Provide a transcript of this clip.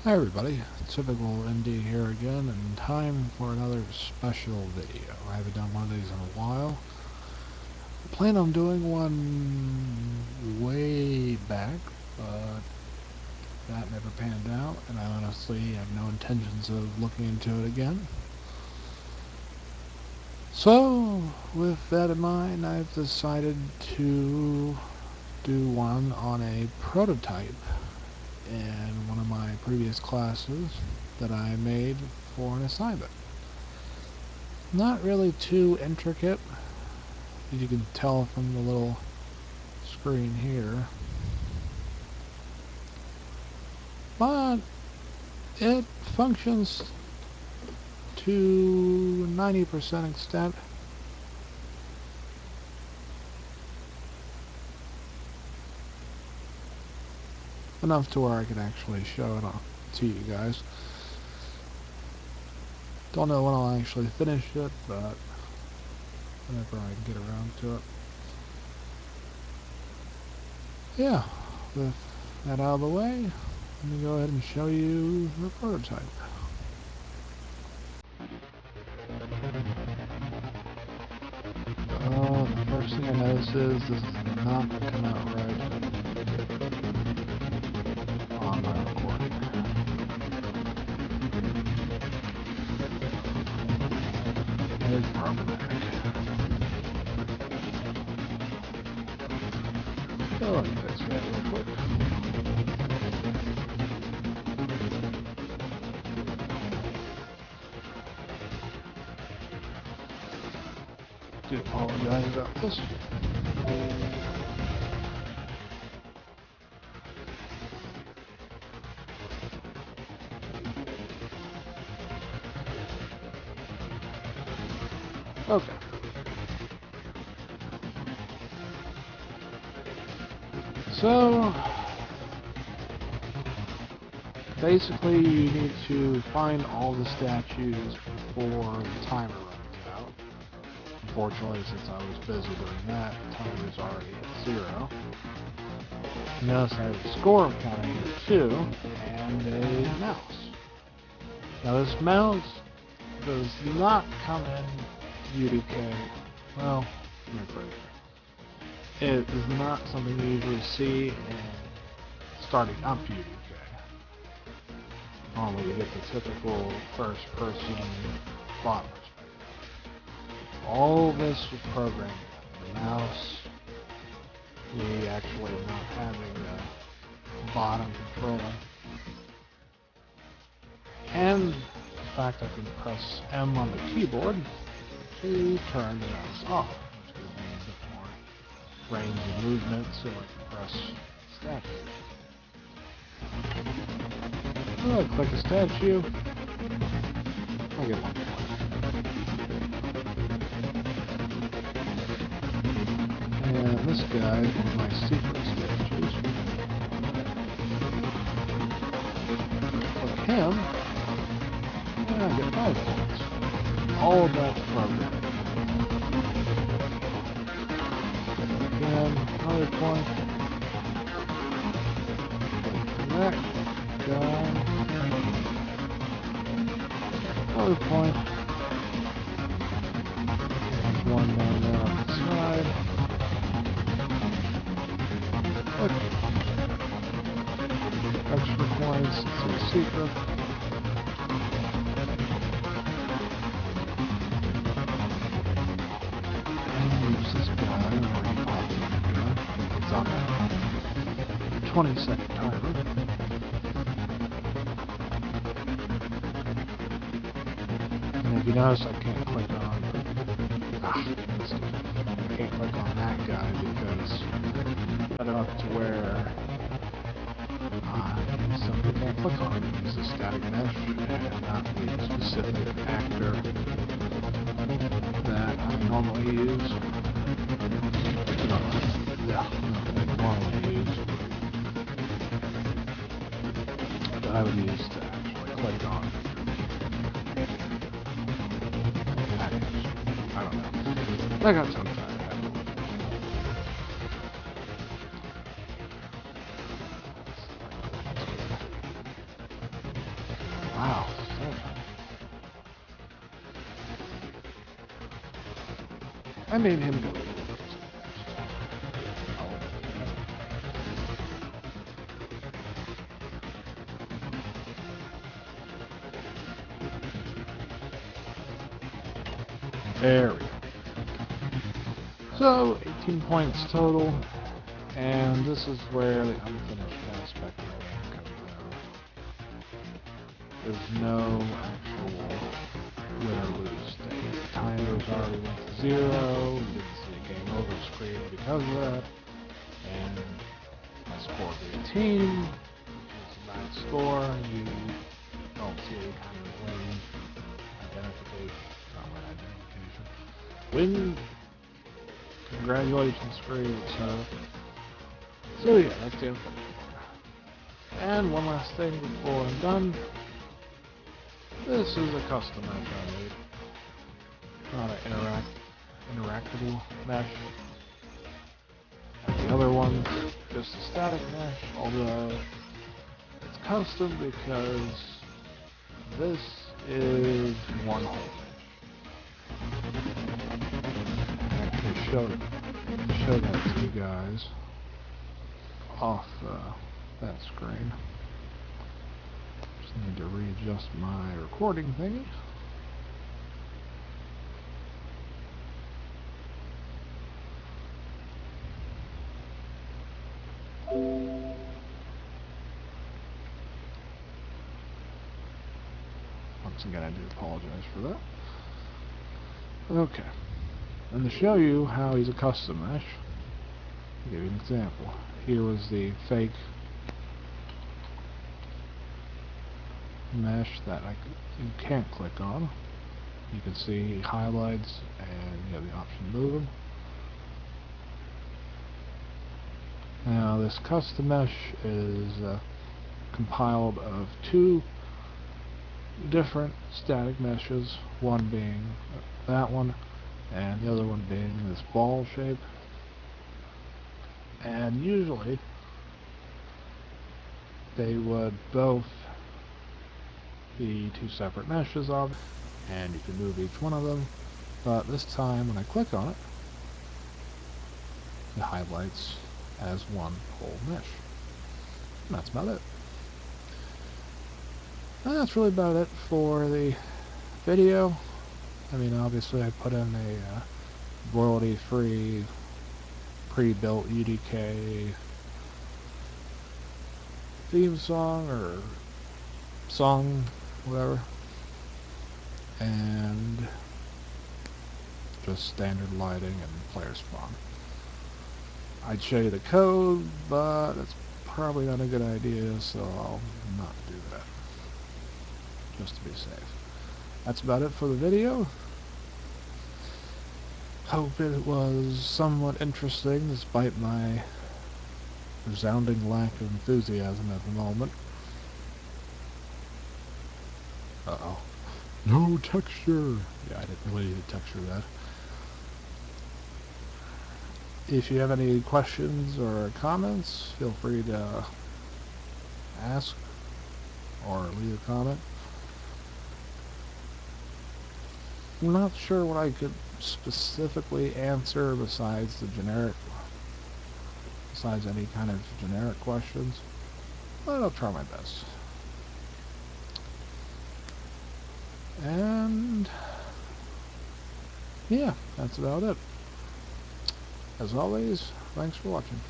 Hi everybody, Typical MD here again, and time for another special video. I haven't done one of these in a while. I plan on doing one way back, but that never panned out, and I honestly have no intentions of looking into it again. So, with that in mind, I've decided to do one on a prototype in one of my previous classes that I made for an assignment. Not really too intricate, as you can tell from the little screen here, but it functions to 90% extent. Enough to where I could actually show it off to you guys. Don't know when I'll actually finish it, but whenever I can get around to it. Yeah, with that out of the way, let me go ahead and show you the prototype. Oh, the first thing I notice is this is not going to come out right on my recording. There's problematic. So let me fix that real quick. Do apologize about this. Okay. So, basically you need to find all the statues before the timer runs out. Unfortunately, since I was busy doing that, the timer's already at 0. Notice I have a score counting here too, and a mouse. Now this mouse does not come in UDK. Well, let me put it. It is not something you usually see in starting up UDK. Normally you get the typical first-person bot perspective. All this was programmed. The mouse, the actually not having the bottom controller, and the fact I can press M on the keyboard to turn the mouse off, which gives me a bit more range of movement so I can press statues. So I click a statue, I get 1 point. And this guy is one of my secret statues. Click him, and I get 5 points. All of that's programmed. Again, another point. That guy. Another point. There's one down there on the side. Okay. Extra points, it's a secret. And use this guy where he pops up again. It's on a 20-second timer. And if you notice, I can't click on I can't click on that guy because set it up to where somebody can't click on it. It's a static mesh and not the specific actor that I normally use. That I would use to actually click on package. I don't know. I got some time. Wow. I made him go. There we go. So, 18 points total, and this is where the unfinished aspect of the game comes out. There's no actual win or lose state. The timer's already went to 0, you didn't see a game over screen because of that, and I scored 18, which is a nice score, and you don't see any kind of win identification. Not win identification. Win. Congratulations, great. So yeah, that's the unfinished one. And one last thing before I'm done. This is a custom mesh I made. Not an interactable mesh. And the other one's just a static mesh, although it's custom because this is one whole mesh. Show that to you guys off that screen. Just need to readjust my recording thingy. Once again, I do apologize for that. Okay. And to show you how he's a custom mesh, I'll give you an example. Here was the fake mesh that you can't click on. You can see highlights and you have the option to move them. Now this custom mesh is compiled of two different static meshes, one being that one and the other one being this ball shape. And usually they would both be two separate meshes of, and you can move each one of them, but this time when I click on it, it highlights as one whole mesh. And that's about it. And that's really about it for the video. I mean, obviously I put in a royalty-free pre-built UDK theme song or song, whatever, and just standard lighting and player spawn. I'd show you the code, but it's probably not a good idea, so I'll not do that, just to be safe. That's about it for the video. Hope it was somewhat interesting despite my resounding lack of enthusiasm at the moment. Uh-oh. No texture! Yeah, I didn't really need to texture that. If you have any questions or comments, feel free to ask or leave a comment. I'm not sure what I could specifically answer besides any kind of generic questions, but I'll try my best. And yeah, that's about it. As always, thanks for watching.